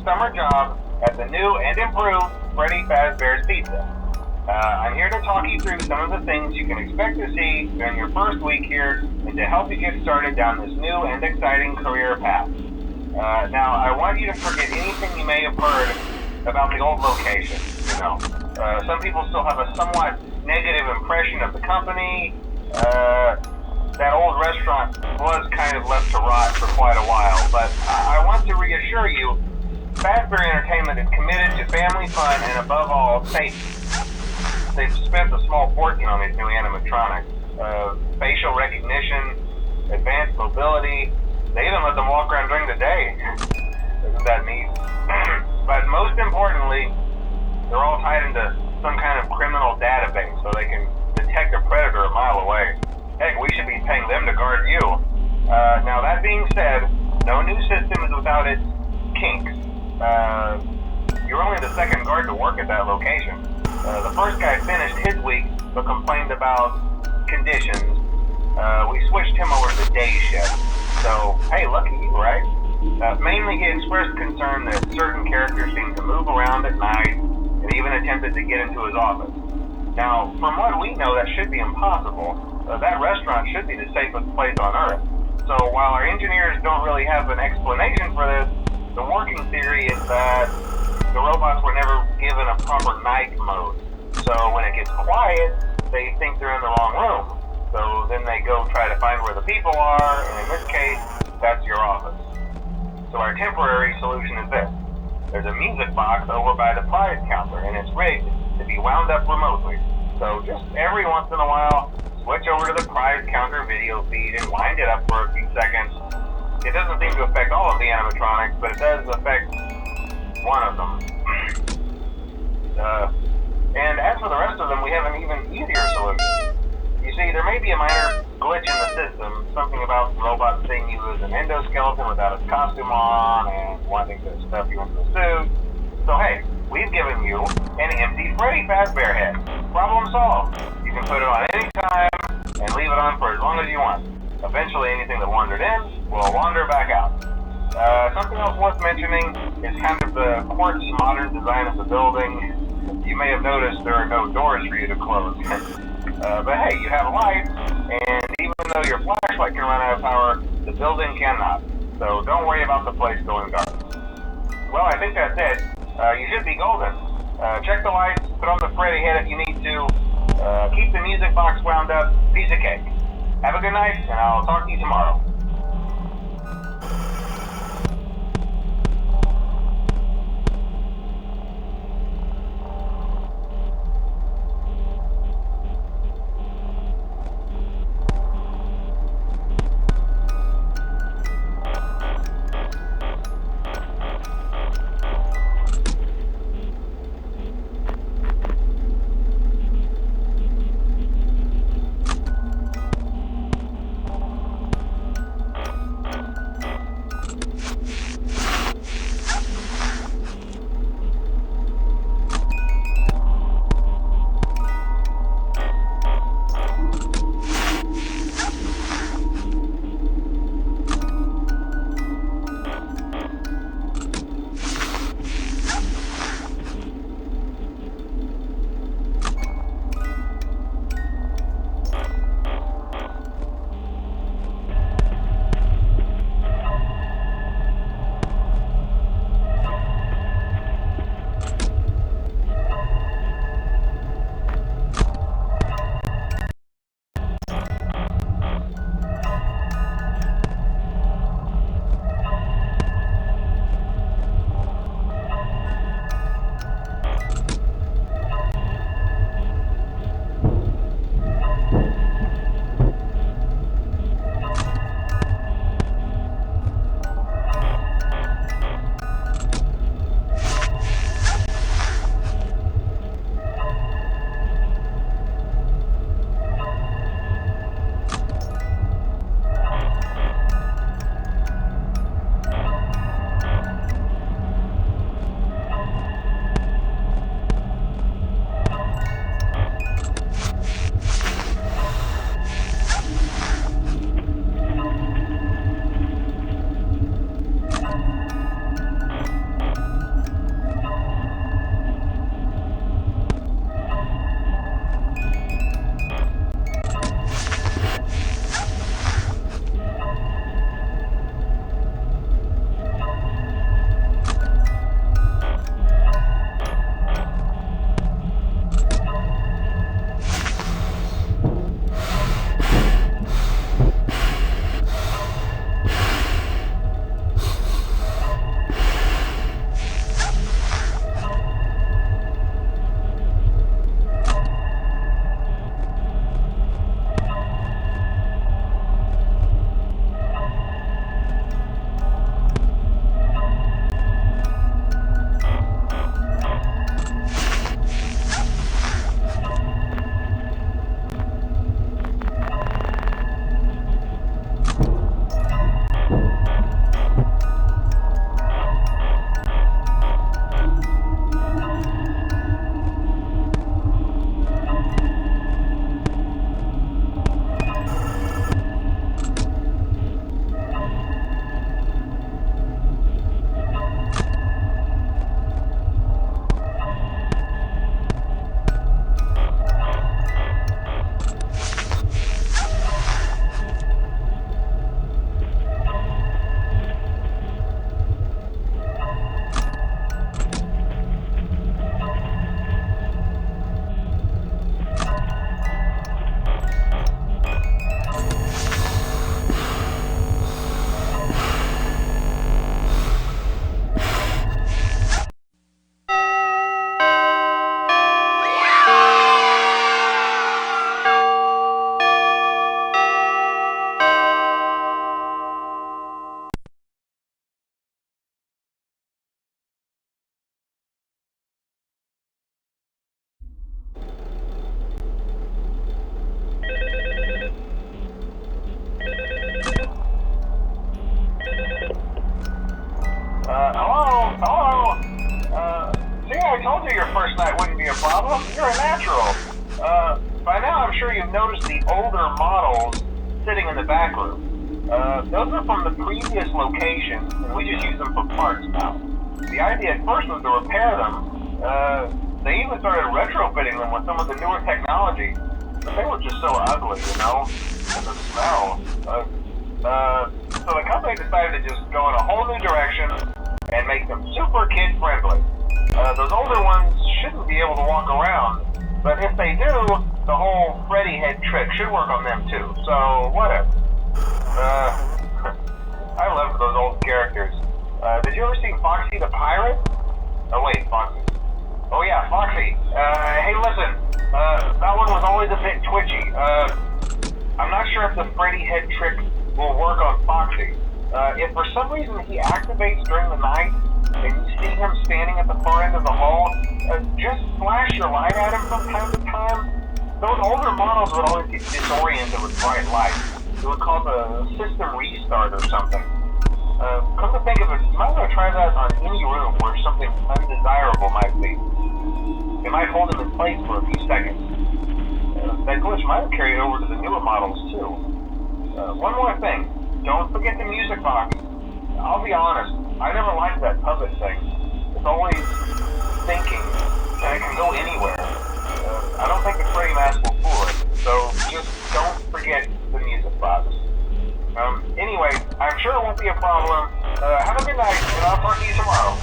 summer job at the new and improved Freddy Fazbear's Pizza. I'm here to talk you through some of the things you can expect to see during your first week here and to help you get started down this new and exciting career path. Now, I want you to forget anything you may have heard about the old location. Some people still have a somewhat negative impression of the company. That old restaurant was kind of left to rot for quite a while, but I want to reassure you, Fazbear Entertainment is committed to family fun and above all, safety. They've spent a small fortune on these new animatronics. Facial recognition, advanced mobility, they even let them walk around during the day. Isn't that neat? But most importantly, they're all tied into some kind of criminal database so they can detect a predator a mile away. Heck, we should be paying them to guard you. Now that being said, no new system is without its kinks. You're only the second guard to work at that location. The first guy finished his week but complained about conditions. We switched him over to the day shift. So, hey, lucky you, right? Mainly he expressed concern that certain characters seemed to move around at night and even attempted to get into his office. Now, from what we know, that should be impossible. That restaurant should be the safest place on Earth. So while our engineers don't really have an explanation for this, the working theory is that the robots were never given a proper night mode. So when it gets quiet, they think they're in the wrong room. So then they go try to find where the people are, and in this case, that's your office. So our temporary solution is this. There's a music box over by the prize counter, and it's rigged to be wound up remotely. So just every once in a while, switch over to the prize counter video feed and wind it up for a few seconds. It doesn't seem to affect all of the animatronics, but it does affect one of them. And as for the rest of them, we have an even easier solution. You see, there may be a minor glitch in the system, something about the robot seeing you as an endoskeleton without its costume on and wanting to stuff you into the suit. So hey, we've given you an empty Freddy Fazbear head. Problem solved. You can put it on any time and leave it on for as long as you want. Eventually anything that wandered in will wander back out. Something else worth mentioning is kind of the quirky modern design of the building. You may have noticed there are no doors for you to close. But hey, you have lights, and even though your flashlight can run out of power, the building cannot. So don't worry about the place going dark. Well, I think that's it. You should be golden. Check the lights, put on the Freddy head if you need to. Keep the music box wound up. Piece of cake. Have a good night, and I'll talk to you tomorrow. told you your first night wouldn't be a problem. You're a natural. By now I'm sure you've noticed the older models sitting in the back room. Those are from the previous location, and we just use them for parts now. The idea at first was to repair them. They even started retrofitting them with some of the newer technology, but they were just so ugly, you know, and the smell. So the company decided to just go in a whole new direction and make them super kid-friendly. Those older ones shouldn't be able to walk around, but if they do, the whole Freddy head trick should work on them too, so whatever. I love those old characters. Did you ever see Foxy the Pirate? Oh wait, Foxy. Oh yeah, Foxy. Hey listen, that one was always a bit twitchy. I'm not sure if the Freddy head trick will work on Foxy. If for some reason he activates during the night, and you see him standing at the far end of the hall, just flash your light at him from time to time. Those older models would always get disoriented with bright lights. It would cause a system restart or something. Come to think of it, you might want to try that on any room where something undesirable might be. It might hold him in place for a few seconds. That glitch might have carried over to the newer models too. One more thing, don't forget the music box. I'll be honest, I never liked that puppet thing. It's always thinking, and it can go anywhere. I don't think the Freddy mask will fool it, so just don't forget the music box. Anyway, I'm sure it won't be a problem. Have a good night, and I'll talk to you tomorrow.